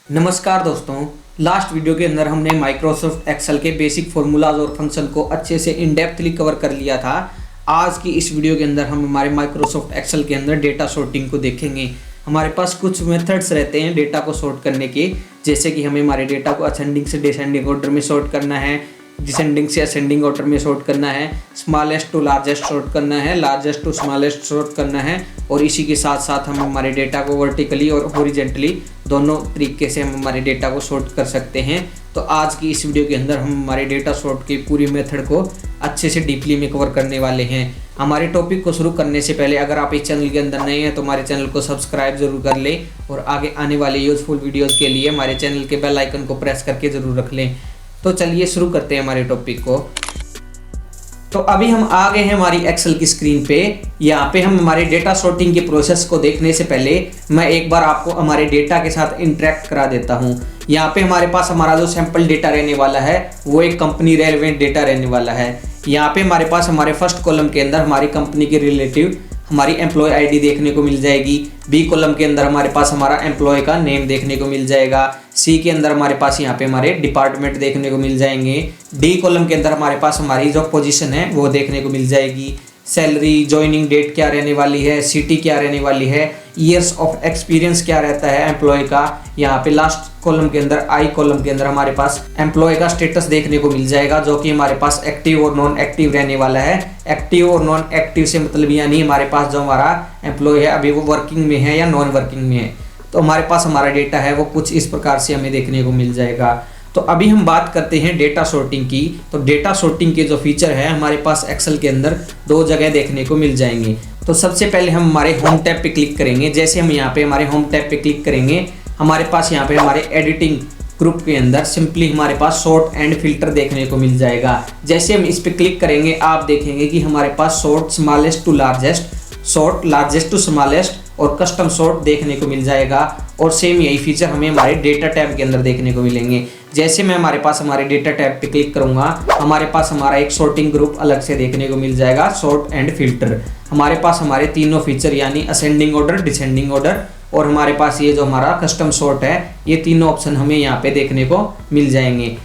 नमस्कार दोस्तों। Last video के अंदर हमने माइक्रोसॉफ्ट एक्सेल के बेसिक फार्मूलाज और फंक्शन को अच्छे से इन डेप्थली कवर कर लिया था। आज की इस वीडियो के अंदर हम हमारे माइक्रोसॉफ्ट एक्सेल के अंदर डेटा सॉर्टिंग को देखेंगे। हमारे पास कुछ मेथड्स रहते हैं डेटा को सॉर्ट करने के, जैसे कि हमें हमारे डेटा को असेंडिंग से डिसेंडिंग ऑर्डर में सॉर्ट करना है, डिसेंडिंग से असेंडिंग ऑर्डर में सॉर्ट करना है, स्मॉलेस्ट टू लार्जेस्ट सॉर्ट करना है, लार्जेस्ट टू स्मॉलेस्ट सॉर्ट करना है, और इसी के साथ साथ हम हमारे डेटा को वर्टिकली और हॉरिजॉन्टली दोनों तरीके से हम हमारे डेटा को सॉर्ट कर सकते हैं। तो आज की इस वीडियो के अंदर हम हमारे डेटा सॉर्ट की पूरी मेथड को अच्छे से डीपली में कवर करने वाले हैं। हमारे टॉपिक को शुरू करने से पहले अगर आप इस चैनल के अंदर नए हैं तो हमारे चैनल को सब्सक्राइब जरूर कर लें और आगे आने वाले यूजफुल वीडियोज़ के लिए हमारे चैनल के बेल आइकन को प्रेस करके ज़रूर रख लें। तो चलिए शुरू करते हैं हमारे टॉपिक को। तो अभी हम आ गए हैं हमारी एक्सेल की स्क्रीन पे। यहाँ पे हम हमारे डेटा सॉर्टिंग के प्रोसेस को देखने से पहले मैं एक बार आपको हमारे डेटा के साथ इंटरेक्ट करा देता हूँ। यहाँ पे हमारे पास हमारा जो सैंपल डेटा रहने वाला है वो एक कंपनी रेलेवेंट डेटा रहने वाला है। यहाँ पे हमारे पास हमारे फर्स्ट कॉलम के अंदर हमारी कंपनी के रिलेटिव हमारी एम्प्लॉय आईडी देखने को मिल जाएगी। बी कॉलम के अंदर हमारे पास हमारा एम्प्लॉय का नेम देखने को मिल जाएगा। सी के अंदर हमारे पास यहाँ पे हमारे डिपार्टमेंट देखने को मिल जाएंगे। डी कॉलम के अंदर हमारे पास हमारी जो पोजीशन है वो देखने को मिल जाएगी। सैलरी, ज्वाइनिंग डेट क्या रहने वाली है, सिटी क्या रहने वाली है, ईयर्स ऑफ एक्सपीरियंस क्या रहता है एम्प्लॉय का। यहाँ पे लास्ट कॉलम के अंदर आई कॉलम के अंदर हमारे पास एम्प्लॉय का स्टेटस देखने को मिल जाएगा, जो कि हमारे पास एक्टिव और नॉन एक्टिव रहने वाला है। एक्टिव और नॉन एक्टिव से मतलब यानी हमारे पास जो हमारा एम्प्लॉय है अभी वो वर्किंग में है या नॉन वर्किंग में है। तो हमारे पास हमारा डेटा है वो कुछ इस प्रकार से हमें देखने को मिल जाएगा। तो अभी हम बात करते हैं डेटा सॉर्टिंग की। तो डेटा सॉर्टिंग के जो फीचर है हमारे पास एक्सेल के अंदर दो जगह देखने को मिल जाएंगे। तो सबसे पहले हम हमारे होम टैब पे क्लिक करेंगे। जैसे हम यहाँ पे हमारे होम टैब पे क्लिक करेंगे, हमारे पास यहाँ पे हमारे एडिटिंग ग्रुप के अंदर सिंपली हमारे पास सॉर्ट एंड फिल्टर देखने को मिल जाएगा। जैसे हम इस पे क्लिक करेंगे आप देखेंगे कि हमारे पास sort smallest to largest, sort largest to smallest और कस्टम सॉर्ट देखने को मिल जाएगा। और सेम यही फीचर हमें हमारे डेटा टैब के अंदर देखने को मिलेंगे। जैसे मैं हमारे पास हमारे डेटा टैब पे क्लिक करूंगा, हमारे पास हमारा एक सॉर्टिंग ग्रुप अलग से देखने को मिल जाएगा, सॉर्ट एंड फिल्टर। हमारे पास हमारे तीनों फीचर यानी असेंडिंग ऑर्डर, डिसेंडिंग ऑर्डर और हमारे पास ये जो हमारा कस्टम सॉर्ट है, ये तीनों ऑप्शन हमें यहाँ पे देखने को मिल जाएंगे।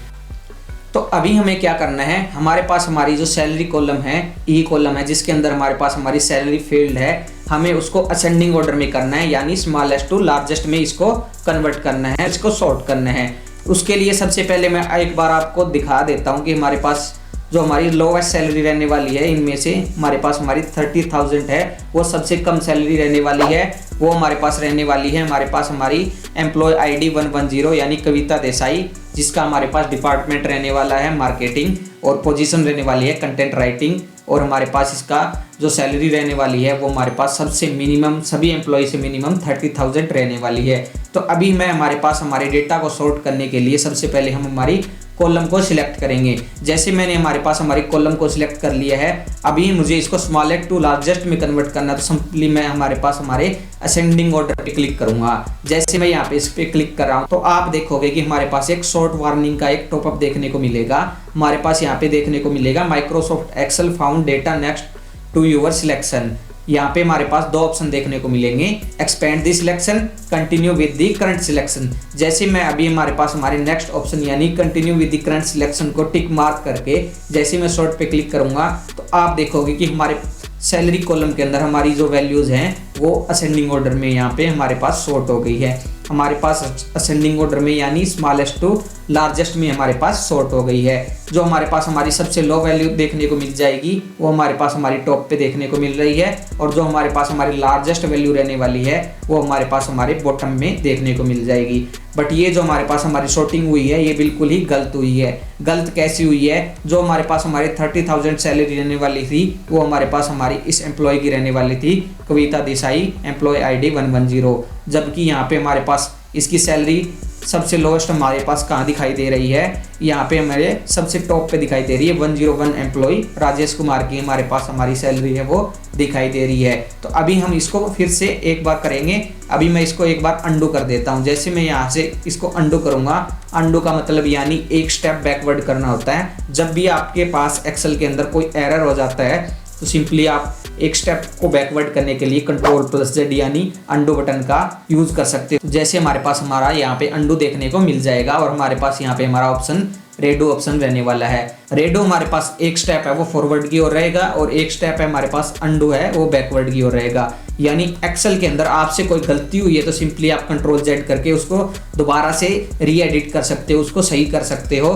तो अभी हमें क्या करना है, हमारे पास हमारी जो सैलरी कॉलम है, ई कॉलम है, जिसके अंदर हमारे पास हमारी सैलरी फील्ड है, हमें उसको असेंडिंग ऑर्डर में करना है, यानी स्मॉलेस्ट टू लार्जेस्ट में इसको कन्वर्ट करना है, इसको सॉर्ट करना है। उसके लिए सबसे पहले मैं एक बार आपको दिखा देता हूँ कि हमारे पास जो हमारी लोवेस्ट सैलरी रहने वाली है, इनमें से हमारे पास हमारी 30,000 है, वो सबसे कम सैलरी रहने वाली है, वो हमारे पास रहने वाली है। हमारे पास हमारी एम्प्लॉय आईडी 110 यानी कविता देसाई, जिसका हमारे पास डिपार्टमेंट रहने वाला है मार्केटिंग और पोजीशन रहने वाली है कंटेंट राइटिंग। और हमारे पास इसका जो सैलरी रहने वाली है वो हमारे पास सबसे मिनिमम, सभी एम्प्लॉय से मिनिमम 30,000 रहने वाली है। तो अभी मैं हमारे पास हमारे डेटा को सॉर्ट करने के लिए सबसे पहले हम हमारी कॉलम को सिलेक्ट करेंगे। जैसे मैंने हमारे पास हमारी कॉलम को सिलेक्ट कर लिया है, अभी मुझे इसको स्मॉलेस्ट टू लार्जेस्ट में कन्वर्ट करना है। तो सिंपली मैं हमारे पास हमारे असेंडिंग ऑर्डर पे क्लिक करूंगा। जैसे मैं यहाँ पे इस पे क्लिक कर रहा हूँ तो आप देखोगे कि हमारे पास एक शॉर्ट वार्निंग का एक टॉपअप देखने को मिलेगा। हमारे पास यहाँ पे देखने को मिलेगा Microsoft Excel found data next to your selection. यहाँ पे हमारे पास दो ऑप्शन देखने को मिलेंगे, expand the selection, continue with the current selection. जैसे मैं अभी हमारे पास हमारे नेक्स्ट ऑप्शन यानी continue with the current selection को टिक मार्क करके जैसे मैं शॉर्ट पे क्लिक करूंगा तो आप देखोगे कि हमारे सैलरी कॉलम के अंदर हमारी जो वैल्यूज हैं वो असेंडिंग ऑर्डर में यहाँ पे हमारे पास सॉर्ट हो गई है। हमारे पास असेंडिंग ऑर्डर में यानी स्मॉलेस्ट टू लार्जेस्ट में हमारे पास सॉर्ट हो गई है। जो हमारे पास हमारी सबसे लो वैल्यू देखने को मिल जाएगी वो हमारे पास हमारी टॉप पे देखने को मिल रही है, और जो हमारे पास हमारी लार्जेस्ट वैल्यू रहने वाली है वो हमारे पास हमारे बॉटम में देखने को मिल जाएगी। बट ये जो हमारे पास हमारी सॉर्टिंग हुई है ये बिल्कुल ही गलत हुई है। गलत कैसी हुई है, जो हमारे पास हमारी 30,000 सैलरी रहने वाली थी वो हमारे पास हमारी इस एम्प्लॉय की रहने वाली थी कविता देसाई, एम्प्लॉय आईडी 110, जबकि यहाँ पे हमारे पास इसकी सैलरी सबसे लोएस्ट हमारे पास कहाँ दिखाई दे रही है, यहाँ पे हमारे सबसे टॉप पे दिखाई दे रही है 101 एम्प्लॉय राजेश कुमार की हमारे पास हमारी सैलरी है वो दिखाई दे रही है। तो अभी हम इसको फिर से एक बार करेंगे। अभी मैं इसको एक बार अंडू कर देता हूँ। जैसे मैं यहाँ से इसको अंडू करूँगा, अंडू का मतलब यानी एक स्टेप बैकवर्ड करना होता है। जब भी आपके पास एक्सेल के अंदर कोई एरर हो जाता है तो सिंपली आप एक स्टेप को बैकवर्ड करने के लिए Ctrl+Z यानी अंडू बटन का यूज कर सकते हो। जैसे हमारे पास हमारा यहाँ पे अंडू देखने को मिल जाएगा और हमारे पास यहाँ पे हमारा ऑप्शन रेडो ऑप्शन रहने वाला है। रेडो हमारे पास एक स्टेप है वो फॉरवर्ड की ओर रहेगा और एक स्टेप है हमारे पास अंडू है वो बैकवर्ड की ओर रहेगा। यानी एक्सेल के अंदर आपसे कोई गलती हुई है तो सिंपली आप Ctrl+Z करके उसको दोबारा से री एडिट कर सकते हो, उसको सही कर सकते हो।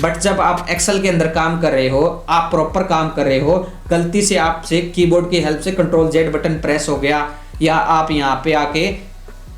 बट जब आप एक्सेल के अंदर काम कर रहे हो, आप प्रॉपर काम कर रहे हो, गलती से आपसे कीबोर्ड की हेल्प से Ctrl+Z बटन प्रेस हो गया या आप यहाँ पे आके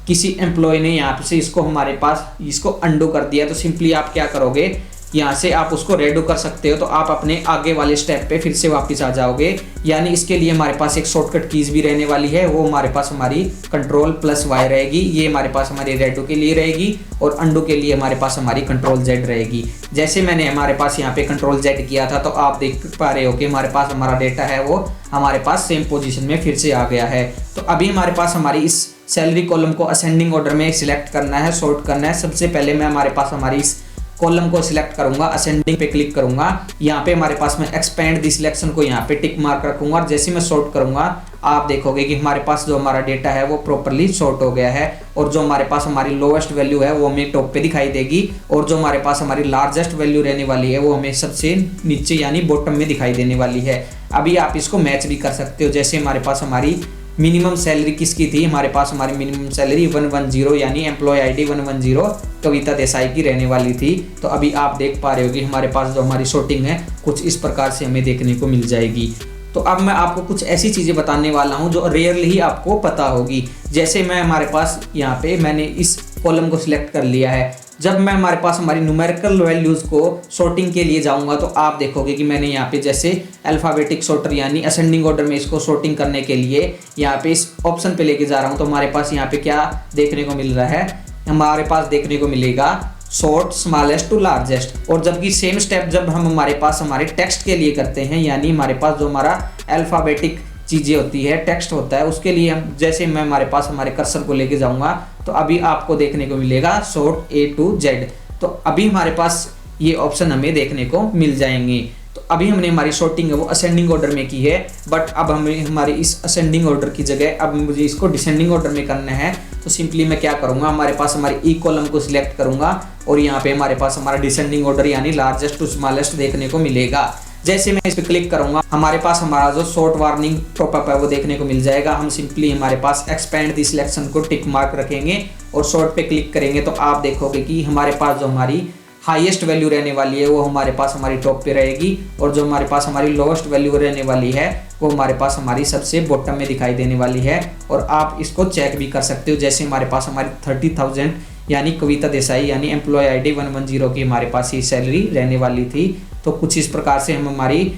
किसी एम्प्लॉय ने यहाँ से इसको हमारे पास इसको अंडू कर दिया, तो सिंपली आप क्या करोगे, यहाँ से आप उसको रेडो कर सकते हो। तो आप अपने आगे वाले स्टेप पे फिर से वापस आ जाओगे। यानी इसके लिए हमारे पास एक शॉर्टकट कीज भी रहने वाली है, वो हमारे पास हमारी Ctrl+Y रहेगी। ये हमारे पास हमारी रेडो के लिए रहेगी और अंडू के लिए हमारे पास हमारी Ctrl+Z रहेगी। जैसे मैंने हमारे पास यहाँ पे Ctrl+Z किया था तो आप देख पा रहे हो कि हमारे पास हमारा डेटा है वो हमारे पास सेम पोजीशन में फिर से आ गया है। तो अभी हमारे पास हमारी इस सैलरी कॉलम को असेंडिंग ऑर्डर में सिलेक्ट करना है, सॉर्ट करना है। सबसे पहले मैं हमारे पास हमारी इस कॉलम को सिलेक्ट करूंगा, असेंडिंग पे क्लिक करूंगा। यहाँ पे हमारे पास मैं एक्सपेंड दी सिलेक्शन को यहाँ पे टिक मार्क रखूंगा और जैसे मैं सॉर्ट करूंगा आप देखोगे कि हमारे पास जो हमारा डेटा है वो प्रॉपर्ली सॉर्ट हो गया है और जो हमारे पास हमारी लोवेस्ट वैल्यू है वो हमें टॉप पे दिखाई देगी और जो हमारे पास हमारी लार्जेस्ट वैल्यू रहने वाली है वो हमें सबसे नीचे यानी बॉटम में दिखाई देने वाली है। अभी आप इसको मैच भी कर सकते हो। जैसे हमारे पास हमारी मिनिमम सैलरी किसकी थी, हमारे पास हमारी मिनिमम सैलरी 110 यानी एम्प्लॉय आईडी 110 कविता देसाई की रहने वाली थी। तो अभी आप देख पा रहे हो कि हमारे पास जो हमारी शॉर्टिंग है कुछ इस प्रकार से हमें देखने को मिल जाएगी। तो अब मैं आपको कुछ ऐसी चीज़ें बताने वाला हूं जो रेयरली ही आपको पता होगी। जैसे मैं हमारे पास यहाँ पे मैंने इस कॉलम को सिलेक्ट कर लिया है। जब मैं हमारे पास हमारी न्यूमेरिकल वैल्यूज़ को सॉर्टिंग के लिए जाऊंगा तो आप देखोगे कि मैंने यहाँ पे जैसे अल्फ़ाबेटिक सॉर्टर यानी असेंडिंग ऑर्डर में इसको सॉर्टिंग करने के लिए यहाँ पे इस ऑप्शन पे लेके जा रहा हूँ। तो हमारे पास यहाँ पे क्या देखने को मिल रहा है, हमारे पास देखने को मिलेगा सॉर्ट स्मॉलेस्ट टू लार्जेस्ट। और जबकि सेम स्टेप जब हम हमारे पास हमारे टेक्स्ट के लिए करते हैं यानी हमारे पास जो हमारा अल्फ़ाबेटिक चीज़ें होती है, टेक्स्ट होता है, उसके लिए हम जैसे मैं हमारे पास हमारे कर्सर को लेके जाऊंगा तो अभी आपको देखने को मिलेगा सॉर्ट A to Z। तो अभी हमारे पास ये ऑप्शन हमें देखने को मिल जाएंगे। तो अभी हमने हमारी सॉर्टिंग है वो असेंडिंग ऑर्डर में की है, बट अब हमें हमारी इस असेंडिंग ऑर्डर की जगह अब मुझे इसको डिसेंडिंग ऑर्डर में करना है। तो सिंपली मैं क्या करूँगा, हमारे पास हमारी ई कॉलम को सिलेक्ट करूँगा और यहाँ पे हमारे पास हमारा डिसेंडिंग ऑर्डर यानी लार्जेस्ट टू स्मॉलेस्ट देखने को मिलेगा। जैसे मैं इस पर क्लिक करूंगा हमारे पास हमारा जो शॉर्ट वार्निंग पॉपअप है वो देखने को मिल जाएगा। हम सिंपली हमारे पास एक्सपेंड दी सिलेक्शन को टिक मार्क रखेंगे और शॉर्ट पे क्लिक करेंगे तो आप देखोगे कि हमारे पास जो हमारी हाईएस्ट वैल्यू रहने वाली है वो हमारे पास हमारी टॉप पे रहेगी और जो हमारे पास हमारी लोवेस्ट वैल्यू रहने वाली है वो हमारे पास हमारी सबसे बॉटम में दिखाई देने वाली है। और आप इसको चेक भी कर सकते हो। जैसे हमारे पास हमारी 30,000 यानी कविता देसाई यानी एम्प्लॉय आईडी 110 की हमारे पास ये सैलरी रहने वाली थी। तो कुछ इस प्रकार से हम हमारी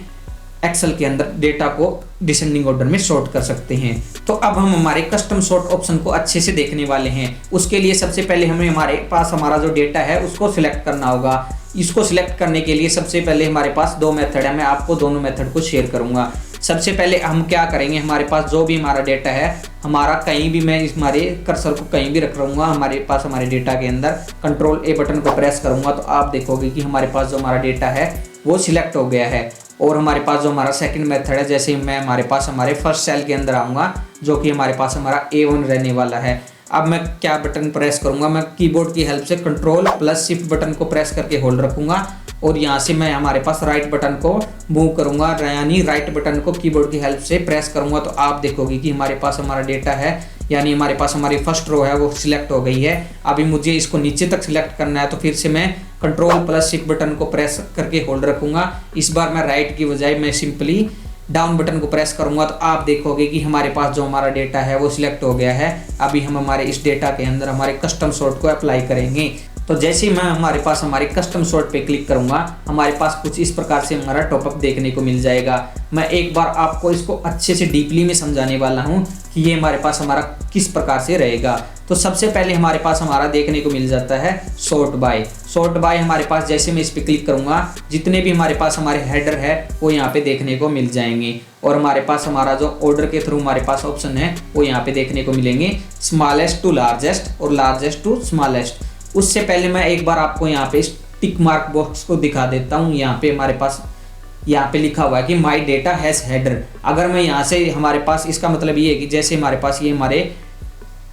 एक्सेल के अंदर डेटा को डिसेंडिंग ऑर्डर में सॉर्ट कर सकते हैं। तो अब हम हमारे कस्टम सॉर्ट ऑप्शन को अच्छे से देखने वाले हैं। उसके लिए सबसे पहले हमें हमारे पास हमारा जो डेटा है उसको सिलेक्ट करना होगा। इसको सिलेक्ट करने के लिए सबसे पहले हमारे पास दो मेथड है, मैं आपको दोनों मेथड को शेयर करूंगा। सबसे पहले हम क्या करेंगे, हमारे पास जो भी हमारा डेटा है हमारा कहीं भी मैं इस हमारे कर्सर को कहीं भी रख रहूँगा हमारे पास हमारे डेटा के अंदर Ctrl+A बटन को प्रेस करूँगा तो आप देखोगे कि हमारे पास जो हमारा डेटा है वो सिलेक्ट हो गया है। और हमारे पास जो हमारा सेकंड मेथड है, जैसे मैं हमारे पास हमारे फर्स्ट सेल के अंदर आऊँगा जो कि हमारे पास हमारा A1 रहने वाला है। अब मैं क्या बटन प्रेस करूँगा, मैं कीबोर्ड की हेल्प से Ctrl+Shift बटन को प्रेस करके होल्ड रखूँगा और यहाँ से मैं हमारे पास राइट बटन को मूव करूँगा यानी राइट बटन को कीबोर्ड की हेल्प से प्रेस करूँगा तो आप देखोगे कि हमारे पास हमारा डेटा है यानी हमारे पास हमारी फर्स्ट रो है वो सिलेक्ट हो गई है। अभी मुझे इसको नीचे तक सिलेक्ट करना है तो फिर से मैं Ctrl+Shift बटन को प्रेस करके होल्ड रखूँगा। इस बार मैं राइट की बजाय मैं सिंपली डाउन बटन को प्रेस करूंगा तो आप देखोगे कि हमारे पास जो हमारा डेटा है वो सिलेक्ट हो गया है। अभी हम हमारे इस डेटा के अंदर हमारे कस्टम सॉर्ट को अप्लाई करेंगे। तो जैसे ही मैं हमारे पास हमारे कस्टम सॉर्ट पे क्लिक करूंगा हमारे पास कुछ इस प्रकार से हमारा टॉपअप देखने को मिल जाएगा। मैं एक बार आपको इसको अच्छे से डीपली में समझाने वाला हूं कि ये हमारे पास हमारा किस प्रकार से रहेगा। तो सबसे पहले हमारे पास हमारा देखने को मिल जाता है सॉर्ट बाय। सॉर्ट बाय हमारे पास जैसे मैं इस पर क्लिक करूंगा जितने भी हमारे पास हमारे हेडर है वो यहाँ पे देखने को मिल जाएंगे और हमारे पास हमारा जो ऑर्डर के थ्रू हमारे पास ऑप्शन है वो यहाँ पे देखने को मिलेंगे स्मॉलेस्ट टू लार्जेस्ट और लार्जेस्ट टू स्मॉलेस्ट। उससे पहले मैं एक बार आपको यहाँ पे टिक मार्क बॉक्स को दिखा देता हूँ। यहाँ पे हमारे पास यहाँ पे लिखा हुआ है कि माई डेटा हैज़ हेडर। अगर मैं यहाँ से, हमारे पास इसका मतलब ये है कि जैसे हमारे पास ये हमारे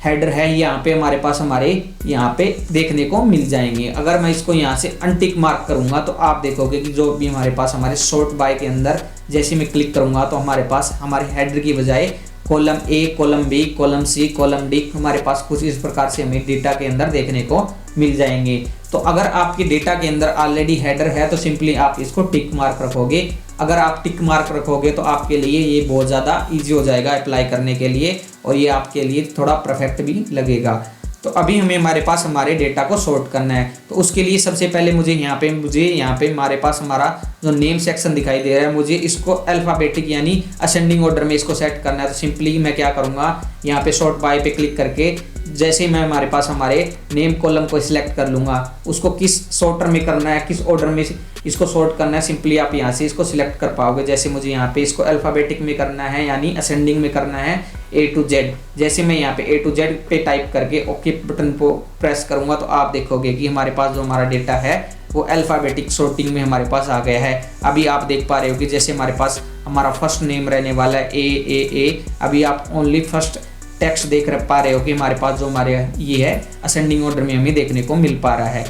हेडर है, यहाँ पे हमारे पास हमारे यहाँ पे देखने को मिल जाएंगे। अगर मैं इसको यहाँ से अनटिक मार्क करूँगा तो आप देखोगे कि जो भी हमारे पास हमारे शॉर्ट बाय के अंदर जैसे मैं क्लिक करूँगा तो हमारे पास हमारे हेडर की बजाय column A, column B, column C, column D हमारे पास कुछ इस प्रकार से हमें डेटा के अंदर देखने को मिल जाएंगे। तो अगर आपके डेटा के अंदर ऑलरेडी हेडर है तो सिंपली आप इसको टिक मार्क रखोगे। अगर आप टिक मार्क रखोगे तो आपके लिए ये बहुत ज़्यादा ईजी हो जाएगा अप्लाई करने के लिए, और ये आपके लिए थोड़ा परफेक्ट भी लगेगा। तो अभी हमें हमारे पास हमारे डेटा को सॉर्ट करना है। तो उसके लिए सबसे पहले मुझे यहाँ पे हमारे पास हमारा जो नेम सेक्शन दिखाई दे रहा है, मुझे इसको अल्फ़ाबेटिक यानी असेंडिंग ऑर्डर में इसको सेट करना है। तो सिंपली मैं क्या करूँगा, यहाँ पे सॉर्ट बाय पे क्लिक करके जैसे मैं हमारे पास हमारे नेम कॉलम को सिलेक्ट कर लूँगा, उसको किस सॉर्टर में करना है, किस ऑर्डर में इसको सॉर्ट करना है, सिंपली आप यहाँ से इसको सिलेक्ट कर पाओगे। जैसे मुझे यहाँ पे इसको अल्फ़ाबेटिक में करना है यानी असेंडिंग में करना है, A to Z। जैसे मैं यहाँ पे A to Z पे टाइप करके ओके बटन को प्रेस करूँगा तो आप देखोगे कि हमारे पास जो हमारा डेटा है वो अल्फ़ाबेटिक सॉर्टिंग में हमारे पास आ गया है। अभी आप देख पा रहे हो कि जैसे हमारे पास हमारा फर्स्ट नेम रहने वाला है A। अभी आप ओनली फर्स्ट टेक्स्ट देख पा रहे हो कि हमारे पास जो हमारे ये है असेंडिंग ऑर्डर में हमें देखने को मिल पा रहा है।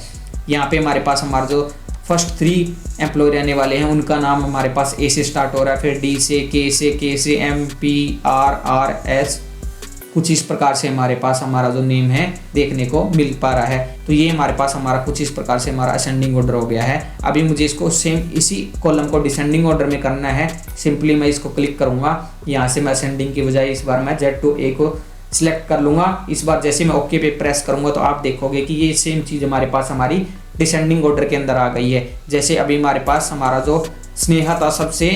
यहाँ पे हमारे पास हमारा जो फर्स्ट 3 एम्प्लॉय रहने वाले हैं उनका नाम हमारे पास ए से स्टार्ट हो रहा है, फिर डी से, के से, एम, पी, आर, एस, कुछ इस प्रकार से हमारे पास हमारा जो नेम है देखने को मिल पा रहा है। तो ये हमारे पास हमारा कुछ इस प्रकार से हमारा असेंडिंग ऑर्डर हो गया है। अभी मुझे इसको सेम इसी कॉलम को डिसेंडिंग ऑर्डर में करना है। सिंपली मैं इसको क्लिक करूँगा, यहाँ से मैं असेंडिंग की बजाय इस बार मैं Z to A को सिलेक्ट कर लूँगा। इस बार जैसे मैं ओके पे प्रेस करूँगा तो आप देखोगे कि ये सेम चीज़ हमारे पास हमारी डिसेंडिंग ऑर्डर के अंदर आ गई है। जैसे अभी हमारे पास हमारा जो स्नेहा था सबसे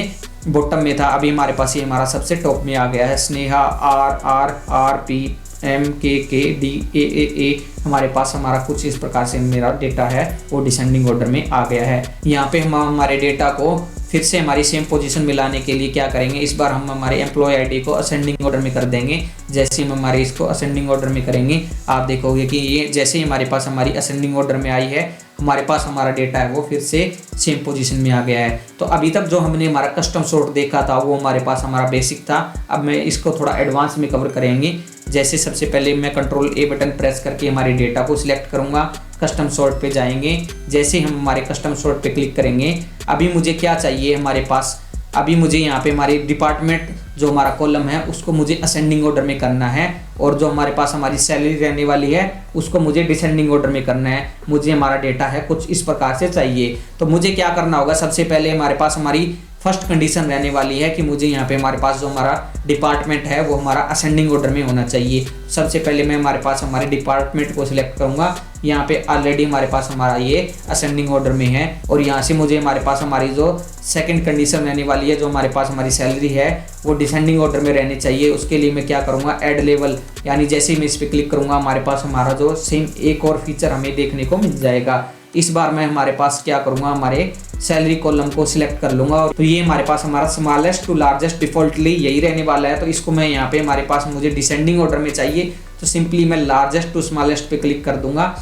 बॉटम में था, अभी हमारे पास ये हमारा सबसे टॉप में आ गया है। स्नेहा आर पी एम के डी ए हमारे पास हमारा कुछ इस प्रकार से मेरा डेटा है वो डिसेंडिंग ऑर्डर में आ गया है। यहाँ पे हम हमारे डेटा को फिर से हमारी सेम पोजीशन में लाने के लिए क्या करेंगे, इस बार हम हमारे एम्प्लॉय आईडी को असेंडिंग ऑर्डर में कर देंगे। जैसे हम हमारे इसको असेंडिंग ऑर्डर में करेंगे आप देखोगे कि ये जैसे ही हमारे पास हमारी असेंडिंग ऑर्डर में आई है, हमारे पास हमारा डेटा है वो फिर से सेम पोजीशन में आ गया है। तो अभी तक जो हमने हमारा कस्टम सॉर्ट देखा था वो हमारे पास हमारा बेसिक था। अब मैं इसको थोड़ा एडवांस में कवर करेंगे। जैसे सबसे पहले मैं कंट्रोल A बटन प्रेस करके हमारे डेटा को सिलेक्ट करूँगा, कस्टम सॉर्ट पे जाएंगे। जैसे हम हमारे कस्टम सॉर्ट पे क्लिक करेंगे, अभी मुझे क्या चाहिए हमारे पास, अभी मुझे यहाँ पे हमारी डिपार्टमेंट जो हमारा कॉलम है उसको मुझे असेंडिंग ऑर्डर में करना है, और जो हमारे पास हमारी सैलरी रहने वाली है उसको मुझे डिसेंडिंग ऑर्डर में करना है। मुझे हमारा डेटा है कुछ इस प्रकार से चाहिए। तो मुझे क्या करना होगा, सबसे पहले हमारे पास हमारी फर्स्ट कंडीशन रहने वाली है कि मुझे यहाँ पे हमारे पास जो हमारा डिपार्टमेंट है वो हमारा असेंडिंग ऑर्डर में होना चाहिए। सबसे पहले मैं हमारे पास हमारे डिपार्टमेंट को सिलेक्ट करूँगा। यहाँ पे ऑलरेडी हमारे पास हमारा ये असेंडिंग ऑर्डर में है, और यहाँ से मुझे हमारे पास हमारी जो सेकंड कंडीशन रहने वाली है, जो हमारे पास हमारी सैलरी है वो डिसेंडिंग ऑर्डर में रहनी चाहिए। उसके लिए मैं क्या करूँगा, ऐड लेवल, यानी जैसे ही मैं इस पर क्लिक करूँगा हमारे पास हमारा जो सेम एक और फीचर हमें देखने को मिल जाएगा। इस बार मैं हमारे पास क्या करूँगा, हमारे सैलरी कॉलम को सिलेक्ट कर लूँगा, और तो ये हमारे पास हमारा स्मॉलेस्ट टू लार्जेस्ट डिफॉल्टली यही रहने वाला है। तो इसको मैं यहाँ पे हमारे पास मुझे डिसेंडिंग ऑर्डर में चाहिए, तो सिंपली मैं लार्जेस्ट टू स्मॉलेस्ट पे क्लिक कर दूंगा,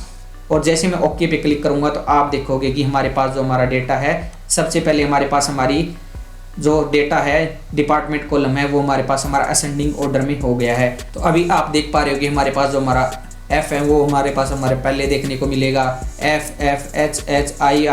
और जैसे मैं ओके पे क्लिक करूँगा तो आप देखोगे कि हमारे पास जो हमारा डेटा है, सबसे पहले हमारे पास हमारी जो डेटा है डिपार्टमेंट कॉलम है वो हमारे पास हमारा असेंडिंग ऑर्डर में हो गया है। तो अभी आप देख पा रहे हो कि हमारे पास जो हमारा एफ है वो हमारे पास हमारे पहले देखने को मिलेगा, F H H I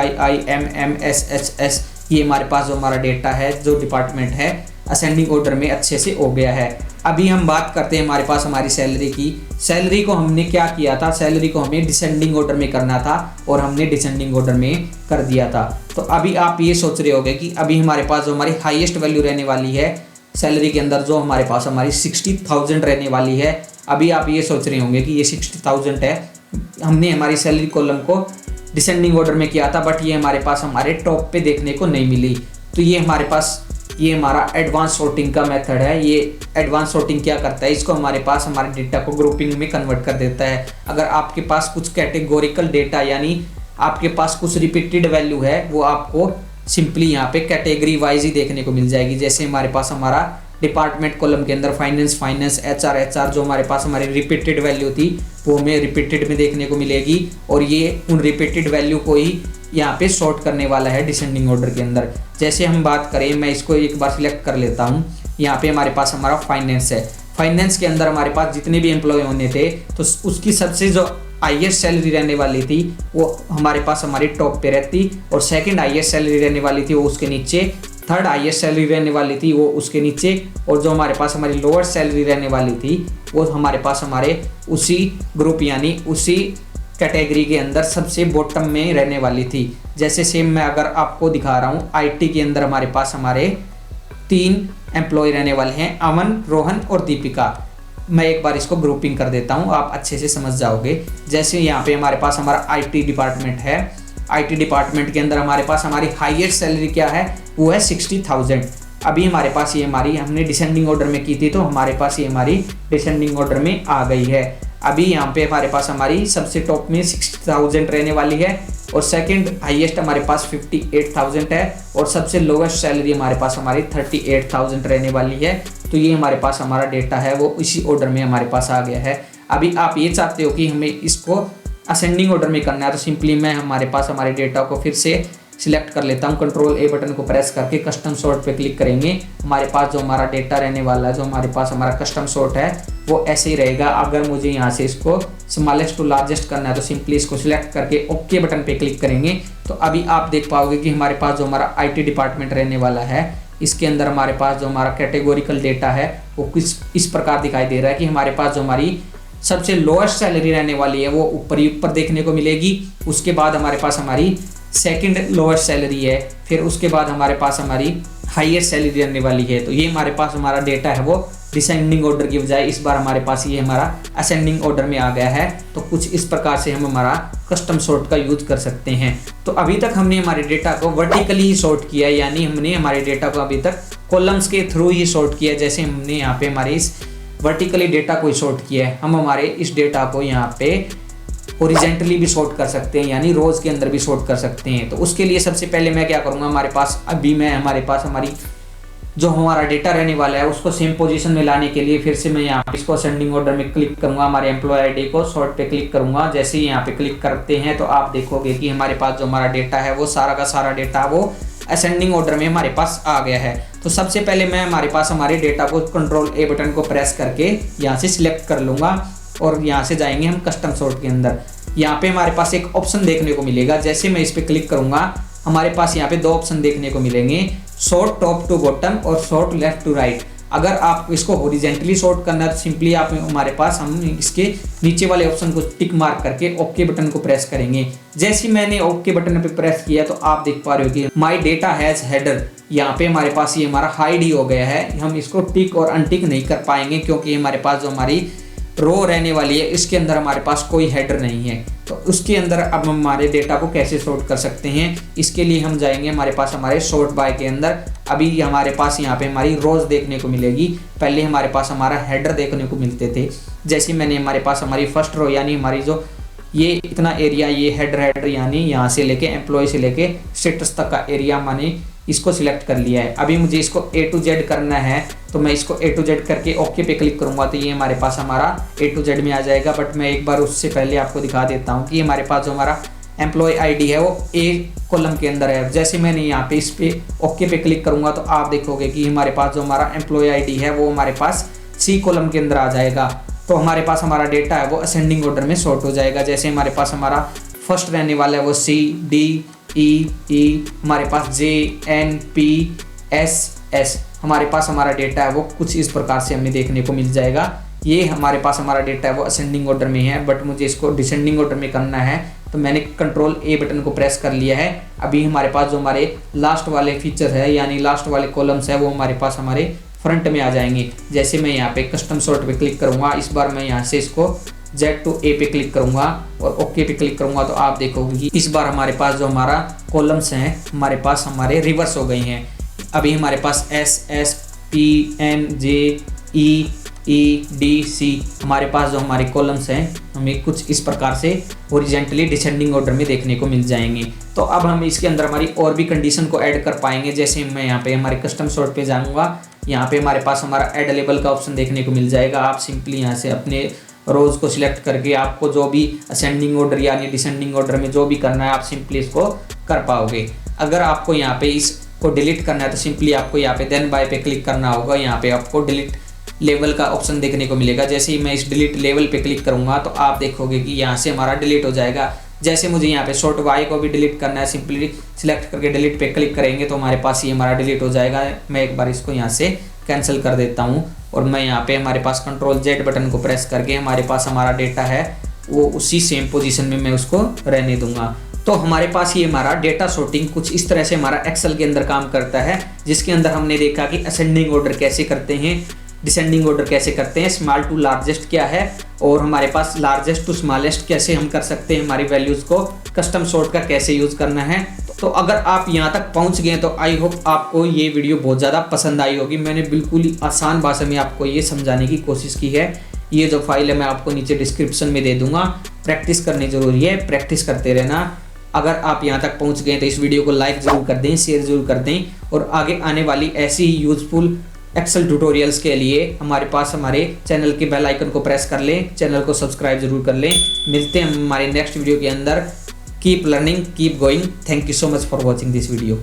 am S S, ये हमारे पास जो हमारा डेटा है जो डिपार्टमेंट है असेंडिंग ऑर्डर में अच्छे से हो गया है। अभी हम बात करते हैं हमारे पास हमारी सैलरी की। सैलरी को हमने क्या किया था, सैलरी को हमें डिसेंडिंग ऑर्डर में करना था और हमने डिसेंडिंग ऑर्डर में कर दिया था। तो अभी आप ये सोच रहे होंगे कि अभी हमारे पास जो हमारी हाईएस्ट वैल्यू रहने वाली है सैलरी के अंदर, जो हमारे पास हमारी 60,000 रहने वाली है। अभी आप ये सोच रहे होंगे कि ये 60,000 है, हमने हमारी सैलरी कॉलम को डिसेंडिंग ऑर्डर में किया था, बट ये हमारे पास हमारे टॉप पे देखने को नहीं मिली। तो ये हमारे पास ये हमारा एडवांस सॉर्टिंग का मेथड है। ये एडवांस सॉर्टिंग क्या करता है, इसको हमारे पास हमारे डेटा को ग्रुपिंग में कन्वर्ट कर देता है। अगर आपके पास कुछ कैटेगोरिकल डेटा यानी आपके पास कुछ रिपीटेड वैल्यू है, वो आपको सिंपली यहाँ पे कैटेगरी वाइज ही देखने को मिल जाएगी। जैसे हमारे पास हमारा डिपार्टमेंट कॉलम के अंदर फाइनेंस एचआर जो हमारे पास हमारी रिपीटेड वैल्यू थी वो हमें रिपीटेड में देखने को मिलेगी, और ये उन रिपीटेड वैल्यू को ही यहाँ पे सॉर्ट करने वाला है डिसेंडिंग ऑर्डर के अंदर। जैसे हम बात करें, मैं इसको एक बार सिलेक्ट कर लेता हूँ। यहाँ पे हमारे पास हमारा फाइनेंस है। फाइनेंस के अंदर हमारे पास जितने भी एम्प्लॉय होने थे तो उसकी सबसे जो हाईएस्ट सैलरी रहने वाली थी वो हमारे पास हमारी टॉप पे रहती, और सेकंड हाईएस्ट सैलरी रहने वाली थी वो उसके नीचे, थर्ड हाईएस्ट सैलरी रहने वाली थी वो उसके नीचे, और जो हमारे पास हमारी लोअर सैलरी रहने वाली थी वो हमारे पास हमारे उसी ग्रुप यानी उसी कैटेगरी के अंदर सबसे बॉटम में रहने वाली थी। जैसे सेम मैं अगर आपको दिखा रहा हूँ, आईटी के अंदर हमारे पास हमारे 3 एम्प्लॉय रहने वाले हैं, अमन, रोहन और दीपिका। मैं एक बार इसको ग्रुपिंग कर देता हूँ, आप अच्छे से समझ जाओगे। जैसे यहाँ पे हमारे पास हमारा आईटी डिपार्टमेंट है। आईटी डिपार्टमेंट के अंदर हमारे पास हमारी हाईएस्ट सैलरी क्या है, वो है 60,000। अभी हमारे पास ये हमारी हमने डिसेंडिंग ऑर्डर में की थी तो हमारे पास ये हमारी डिसेंडिंग ऑर्डर में आ गई है। अभी यहाँ पे हमारे पास हमारी सबसे टॉप में 60,000 रहने वाली है, और सेकंड हाईएस्ट हमारे पास 58,000 है, और सबसे लोवेस्ट सैलरी हमारे पास हमारी 38,000 रहने वाली है। तो ये हमारे पास हमारा डेटा है वो इसी ऑर्डर में हमारे पास आ गया है। अभी आप ये चाहते हो कि हमें इसको असेंडिंग ऑर्डर में करना है, तो सिंपली मैं हमारे पास हमारे डेटा को फिर से सिलेक्ट कर लेता हूँ। कंट्रोल ए बटन को प्रेस करके कस्टम सॉर्ट पे क्लिक करेंगे। हमारे पास जो हमारा डेटा रहने वाला है, जो हमारे पास हमारा कस्टम सॉर्ट है वो ऐसे ही रहेगा। अगर मुझे यहाँ से इसको स्मॉलेस्ट टू लार्जेस्ट करना है तो सिंपली इसको सिलेक्ट करके ओके बटन पे क्लिक करेंगे। तो अभी आप देख पाओगे कि हमारे पास जो हमारा आईटी डिपार्टमेंट रहने वाला है, इसके अंदर हमारे पास जो हमारा कैटेगोरिकल डेटा है वो कुछ इस प्रकार दिखाई दे रहा है कि हमारे पास जो हमारी सबसे लोएस्ट सैलरी रहने वाली है वो ऊपर ही ऊपर देखने को मिलेगी। उसके बाद हमारे पास हमारी सेकंड लोएस्ट सैलरी है, फिर उसके बाद हमारे पास हमारी हाईएस्ट सैलरी रहने वाली है। तो ये हमारे पास हमारा डेटा है वो डिसेंडिंग ऑर्डर की बजाय इस बार हमारे पास ये हमारा असेंडिंग ऑर्डर में आ गया है। तो कुछ इस प्रकार से हम हमारा कस्टम सॉर्ट का यूज कर सकते हैं। तो अभी तक हमने हमारे डेटा को वर्टिकली ही सॉर्ट किया, यानी हमने हमारे डेटा को अभी तक कॉलम्स के थ्रू ही सॉर्ट किया। जैसे हमने यहाँ पे हमारे इस वर्टिकली डेटा को सॉर्ट किया है, हम हमारे इस डेटा को यहाँ पे हॉरिजॉन्टली भी सॉर्ट कर सकते हैं, यानी रोज के अंदर भी सॉर्ट कर सकते हैं। तो उसके लिए सबसे पहले मैं क्या करूँगा, हमारे पास अभी मैं हमारे पास हमारी जो हमारा डेटा रहने वाला है उसको सेम पोजीशन में लाने के लिए फिर से मैं यहाँ पे इसको असेंडिंग ऑर्डर में क्लिक करूँगा। हमारे एम्प्लॉय आईडी को सॉर्ट पे क्लिक करूँगा। जैसे ही यहाँ पे क्लिक करते हैं तो आप देखोगे कि हमारे पास जो हमारा डेटा है वो सारा का सारा डेटा वो असेंडिंग ऑर्डर में हमारे पास आ गया है। तो सबसे पहले मैं हमारे पास हमारे डेटा को कंट्रोल ए बटन को प्रेस करके यहाँ से सिलेक्ट कर लूँगा, और यहाँ से जाएंगे हम कस्टम सॉर्ट के अंदर। यहाँ पे हमारे पास एक ऑप्शन देखने को मिलेगा। जैसे मैं इस पर क्लिक करूँगा हमारे पास यहाँ पे 2 ऑप्शन देखने को मिलेंगे, सॉर्ट टॉप टू बॉटम और सॉर्ट लेफ्ट टू राइट। अगर आप इसको हॉरिजॉन्टली सॉर्ट करना है तो सिंपली आप हमारे पास हम इसके नीचे वाले ऑप्शन को टिक मार्क करके ओके बटन को प्रेस करेंगे। जैसे मैंने ओके बटन पे प्रेस किया तो आप देख पा रहे हो कि माय डेटा हैज हेडर, यहाँ पे हमारे पास ये हमारा हाइड ही हो गया है। हम इसको टिक और अनटिक नहीं कर पाएंगे क्योंकि हमारे पास जो हमारी रो रहने वाली है इसके अंदर हमारे पास कोई हेडर नहीं है। तो उसके अंदर अब हम हमारे डेटा को कैसे सॉर्ट कर सकते हैं, इसके लिए हम जाएंगे हमारे पास हमारे सॉर्ट बाय के अंदर। अभी हमारे पास यहाँ पे हमारी रोज देखने को मिलेगी। पहले हमारे पास हमारा हेडर देखने को मिलते थे। जैसे मैंने हमारे पास हमारी फर्स्ट रो यानी हमारी जो ये इतना एरिया, ये हेडर यानी यहाँ से लेके एम्प्लॉय से लेके स्टेटस तक का एरिया मैंने इसको सिलेक्ट कर लिया है। अभी मुझे इसको A to Z करना है तो मैं इसको A to Z करके ओके पे क्लिक करूंगा तो ये हमारे पास हमारा A to Z में आ जाएगा। बट मैं एक बार उससे पहले आपको दिखा देता हूँ कि हमारे पास जो हमारा एम्प्लॉय आईडी है वो A कॉलम के अंदर है। जैसे मैंने यहाँ पे इस पे ओके पे क्लिक करूंगा तो आप देखोगे कि हमारे पास जो हमारा एम्प्लॉय आईडी है वो हमारे पास C कॉलम के अंदर आ जाएगा। तो हमारे पास हमारा डेटा है वो असेंडिंग ऑर्डर में सॉर्ट हो जाएगा। जैसे हमारे पास हमारा फर्स्ट रहने वाला है वो C D E, हमारे पास J N P S S, हमारे पास हमारा डेटा है वो कुछ इस प्रकार से हमें देखने को मिल जाएगा। ये हमारे पास हमारा डेटा है वो असेंडिंग ऑर्डर में है, बट मुझे इसको डिसेंडिंग ऑर्डर में करना है तो मैंने कंट्रोल ए बटन को प्रेस कर लिया है। अभी हमारे पास जो हमारे लास्ट वाले फीचर है यानी लास्ट वाले कॉलम्स है वो हमारे पास हमारे फ्रंट में आ जाएंगे। जैसे मैं यहाँ पे कस्टम सॉर्ट पे क्लिक करूँगा, इस बार मैं यहाँ से इसको Z to A पे क्लिक करूंगा और ओके पे क्लिक करूंगा तो आप देखोगे कि इस बार हमारे पास जो हमारा कॉलम्स हैं हमारे पास हमारे रिवर्स हो गए हैं। अभी हमारे पास S S P N J E E D C हमारे पास जो हमारे कॉलम्स हैं हमें कुछ इस प्रकार से हॉरिजॉन्टली डिसेंडिंग ऑर्डर में देखने को मिल जाएंगे। तो अब हम इसके अंदर हमारी और भी कंडीशन को ऐड कर पाएंगे। जैसे मैं यहाँ पे हमारे कस्टम सॉर्ट पे जाऊँगा, यहाँ पे हमारे पास हमारा ऐड लेबल का ऑप्शन देखने को मिल जाएगा। आप सिंपली यहाँ से अपने रोज को सिलेक्ट करके आपको जो भी असेंडिंग ऑर्डर यानी डिसेंडिंग ऑर्डर में जो भी करना है आप सिंपली इसको कर पाओगे। अगर आपको यहाँ पे इसको डिलीट करना है तो सिंपली आपको यहाँ पे देन बाय पे क्लिक करना होगा। यहाँ पे आपको डिलीट लेवल का ऑप्शन देखने को मिलेगा। जैसे ही मैं इस डिलीट लेवल पे क्लिक करूंगा तो आप देखोगे कि यहाँ से हमारा डिलीट हो जाएगा। जैसे मुझे यहाँ पे शॉर्ट वाई को भी डिलीट करना है, सिंपली सिलेक्ट करके डिलीट पे क्लिक करेंगे तो हमारे पास ये हमारा डिलीट हो जाएगा। मैं एक बार इसको यहाँ से कैंसिल कर देता हूँ और मैं यहाँ पे हमारे पास कंट्रोल जेड बटन को प्रेस करके हमारे पास हमारा डेटा है वो उसी सेम पोजीशन में मैं उसको रहने दूंगा। तो हमारे पास ये हमारा डेटा सॉर्टिंग कुछ इस तरह से हमारा एक्सेल के अंदर काम करता है, जिसके अंदर हमने देखा कि असेंडिंग ऑर्डर कैसे करते हैं, डिसेंडिंग ऑर्डर कैसे करते हैं, स्मॉल टू लार्जेस्ट क्या है और हमारे पास लार्जेस्ट टू स्मॉलेस्ट कैसे हम कर सकते हैं, हमारी वैल्यूज़ को कस्टम सॉर्ट का कैसे यूज़ करना है। तो अगर आप यहाँ तक पहुँच गए तो आई होप आपको ये वीडियो बहुत ज़्यादा पसंद आई होगी। मैंने बिल्कुल ही आसान भाषा में आपको ये समझाने की कोशिश की है। ये जो फाइल है मैं आपको नीचे डिस्क्रिप्शन में दे दूंगा। प्रैक्टिस करनी ज़रूरी है, प्रैक्टिस करते रहना। अगर आप यहाँ तक पहुँच गए तो इस वीडियो को लाइक ज़रूर कर दें, शेयर ज़रूर कर दें और आगे आने वाली ऐसी ही यूज़फुल एक्सेल ट्यूटोरियल्स के लिए हमारे पास हमारे चैनल के बेल आइकन को प्रेस कर लें, चैनल को सब्सक्राइब जरूर कर लें। मिलते हैं हमारे नेक्स्ट वीडियो के अंदर। Keep learning, keep going. Thank you so much for watching this video.